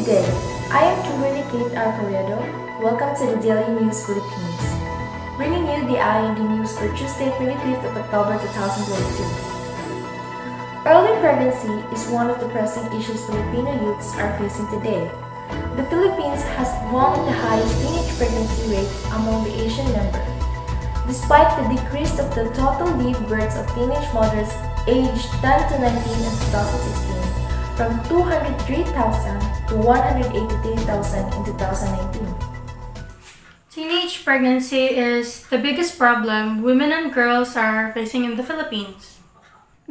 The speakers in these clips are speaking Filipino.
Good day. I am Kimberly Kate Arcoledo. Welcome to the Daily News Philippines. Bringing you the IND news for Tuesday, 25th of October 2022. Early pregnancy is one of the pressing issues Filipino youths are facing today. The Philippines has one of the highest teenage pregnancy rates among the Asian members. Despite the decrease of the total live births of teenage mothers aged 10 to 19 in 2016 from 203,000 to 183,000 in 2019. Teenage pregnancy is the biggest problem women and girls are facing in the Philippines.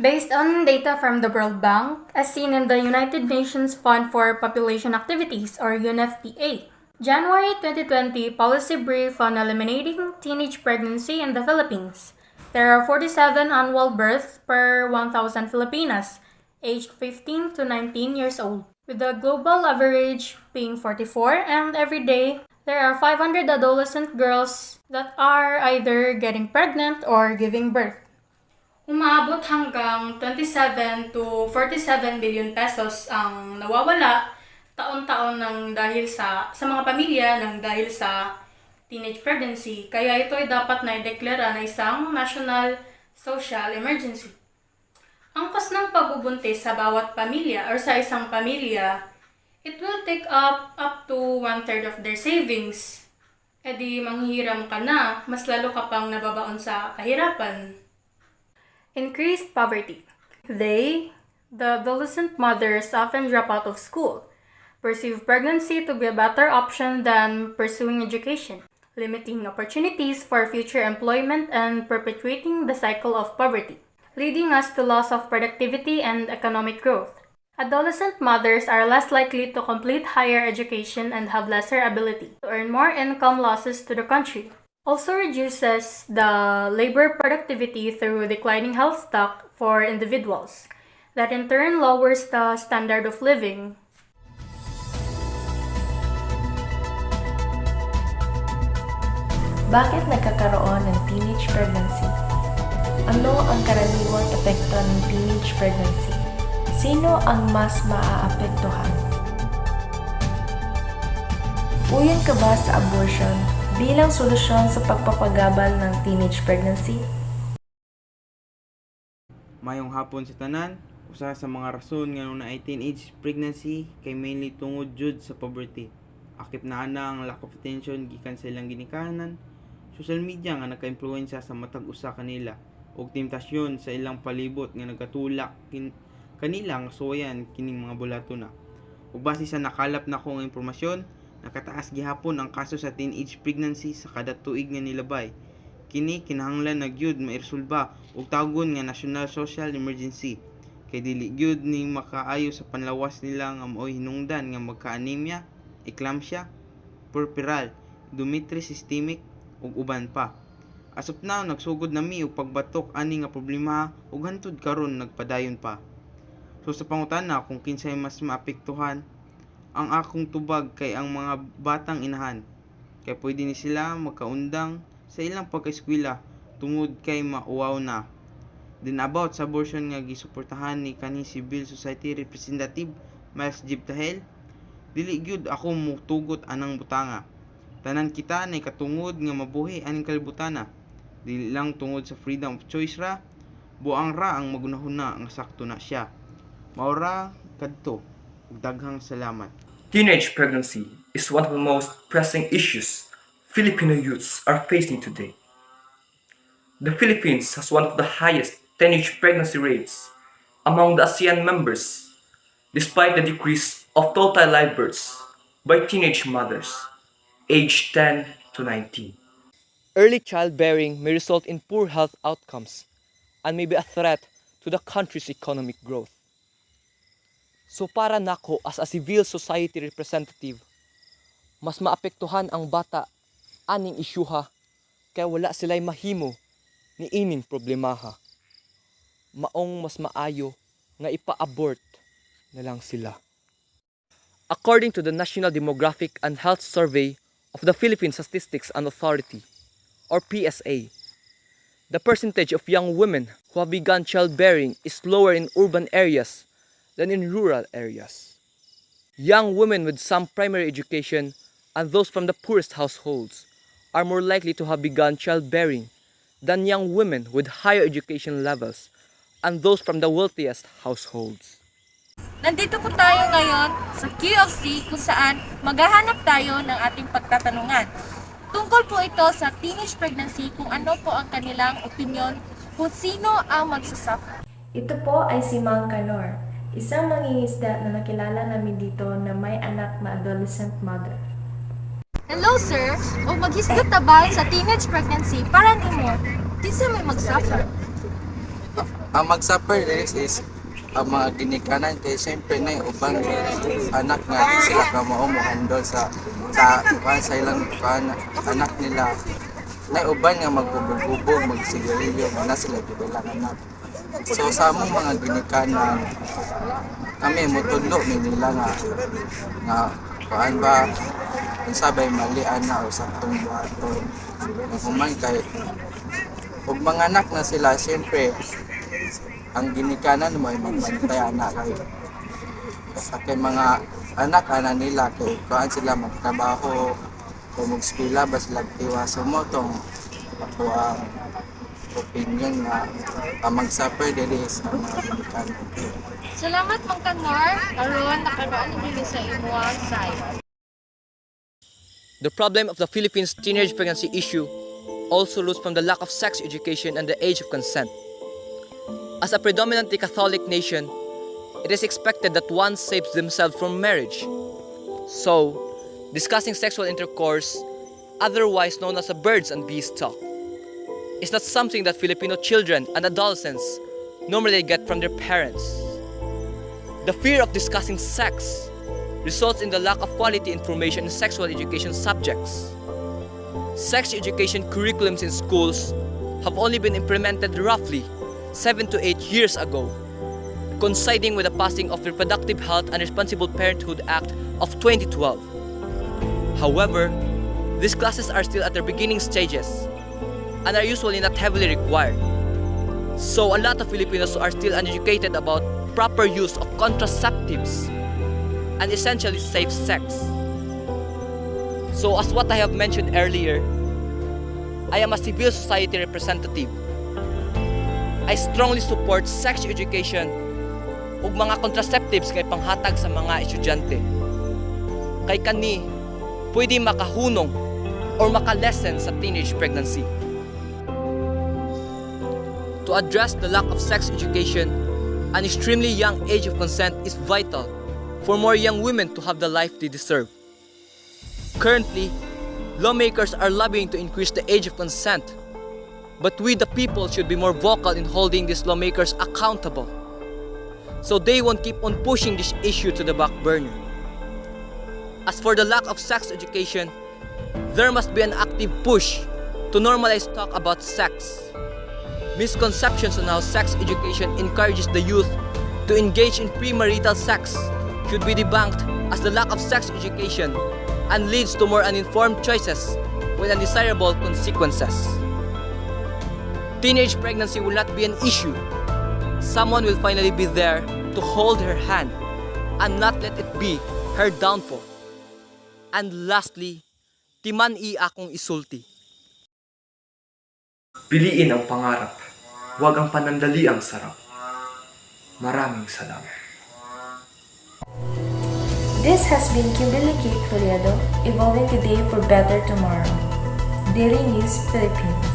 Based on data from the World Bank, as seen in the United Nations Fund for Population Activities or UNFPA, January 2020 policy brief on eliminating teenage pregnancy in the Philippines. There are 47 annual births per 1,000 Filipinas aged 15 to 19 years old, with the global average being 44, and every day there are 500 adolescent girls that are either getting pregnant or giving birth. Umaabot hanggang 27 to 47 billion pesos ang nawawala taon-taon ng dahil sa mga pamilya ng dahil sa teenage pregnancy. Kaya ito ay dapat na ideklara na isang national social emergency. Ang cost ng pagbubuntis sa bawat pamilya or sa isang pamilya, it will take up to 1/3 of their savings. E di manghihiram ka na, mas lalo ka pang nababaon sa kahirapan. Increased poverty. The adolescent mothers often drop out of school, perceive pregnancy to be a better option than pursuing education, limiting opportunities for future employment and perpetuating the cycle of poverty, leading us to loss of productivity and economic growth. Adolescent mothers are less likely to complete higher education and have lesser ability to earn more income losses to the country. Also reduces the labor productivity through declining health stock for individuals, that in turn lowers the standard of living. Bakit nagkakaroon ng teenage pregnancy? Ano ang karaniwang epekto ng teenage pregnancy? Sino ang mas maaapektuhan? Uyan ka ba sa abortion bilang solusyon sa pagpapagabal ng teenage pregnancy? Mayong hapon sa tanan, usa sa mga rason nga na ay teenage pregnancy kay mainly tungod jud sa poverty. Akip na ang lack of attention gikan sa ilang ginikanan, social media nga naka-impluwensya sa matag usa kanila ug temptasyon sa ilang palibot nga nagatulak kanila nga suwayan kining mga bulato na. Ug base sa nakalap na ko nga impormasyon, nakataas gihapon ang kaso sa teenage pregnancy sa kada tuig nga nilabay. Kini kinahanglan na gyud mairesolba ug tawgon nga national social emergency kay dili gyud ni makaayo sa panlawas nila nga maoy hinungdan nga magka-anemia, eclampsia, puerperal, endometrial systemic ug uban pa. As of now, nagsugod nami og pagbatok ani nga problema ug hantud karon nagpadayon pa. So sa pangutana kung kinsay mas maapektuhan, ang akong tubag kay ang mga batang inahan. Kay pwede ni sila magkaundang sa ilang pagka-eskwela tungod kay mauwaw na. Then about sa abortion nga gisuportahan ni kanhi Civil Society Representative Miles Jibtahel, dili gyud ako mutugot anang butanga. Tanan kita nay katungod nga mabuhi aning kalibutana. Dili lang tungod sa freedom of choice ra, buang ra ang magunahuna nga sakto na siya. Maura kadto ug daghang salamat. Teenage pregnancy is one of the most pressing issues Filipino youths are facing today. The Philippines has one of the highest teenage pregnancy rates among the ASEAN members, despite the decrease of total live births by teenage mothers aged 10 to 19. Early childbearing may result in poor health outcomes and may be a threat to the country's economic growth. So para nako as a civil society representative, mas maapektuhan ang bata aning isyuha kaya wala sila'y mahimo ni ining problemaha. Maong mas maayo nga ipa-abort na lang sila. According to the National Demographic and Health Survey of the Philippine Statistics and Authority, or PSA, the percentage of young women who have begun childbearing is lower in urban areas than in rural areas. Young women with some primary education and those from the poorest households are more likely to have begun childbearing than young women with higher education levels and those from the wealthiest households. Nandito po tayo ngayon sa QFC kung saan maghahanap tayo ng ating pagtatanungan. Tungkol po ito sa teenage pregnancy kung ano po ang kanilang opinyon kung sino ang magsasuffer. Ito po ay si Mang Kanor, isang mangingisda na nakilala namin dito na may anak na adolescent mother. Hello sir, o maghisgot ta ba sa teenage pregnancy para nimo kinsa may magsuffer? Ang magsuffer is ang mga ginikanan kay siyempre na ubang anak nga di sila ka mao mo handle sa ilang anak nila na uban nga magbubog magsigarilyo na sila gibilang anak. So sa among mga ginikanan kami motudlo ni nila nga kuan ba kung sabay mali ana o saktong buhaton human kay ug mga anak na sila siyempre ang ginikanan mo ay magbantay anak kay sa kay mga anak nila kay kuan sila magtrabaho o mag-eskwela ba sila tiwas mo tong ako ang opinion nga ang mag-suffer diri sa mga ginikanan. Salamat Mang Kanor, karon nakaroon dili sa imong side. The problem of the Philippines teenage pregnancy issue also roots from the lack of sex education and the age of consent. As a predominantly Catholic nation, it is expected that one saves themselves from marriage. So, discussing sexual intercourse, otherwise known as a birds and bees talk, is not something that Filipino children and adolescents normally get from their parents. The fear of discussing sex results in the lack of quality information in sexual education subjects. Sex education curriculums in schools have only been implemented roughly 7 to 8 years ago, coinciding with the passing of the Reproductive Health and Responsible Parenthood Act of 2012. However, these classes are still at their beginning stages and are usually not heavily required. So a lot of Filipinos are still uneducated about proper use of contraceptives and essentially safe sex. So as what I have mentioned earlier, I am a civil society representative. I strongly support sex education ug mga contraceptives kay panghatag sa mga estudyante. Kay kani, pwede makahunong or makalesen sa teenage pregnancy. To address the lack of sex education, an extremely young age of consent is vital for more young women to have the life they deserve. Currently, lawmakers are lobbying to increase the age of consent, but we the people should be more vocal in holding these lawmakers accountable, so they won't keep on pushing this issue to the back burner. As for the lack of sex education, there must be an active push to normalize talk about sex. Misconceptions on how sex education encourages the youth to engage in premarital sex should be debunked, as the lack of sex education and leads to more uninformed choices with undesirable consequences. Teenage pregnancy will not be an issue. Someone will finally be there to hold her hand and not let it be her downfall. And lastly, timan akong isulti. Piliin ang pangarap, huwag ang panandali ang sarap. Maraming salamat. This has been Kimberly Kate Toledo, evolving today for better tomorrow. Daily News Philippines.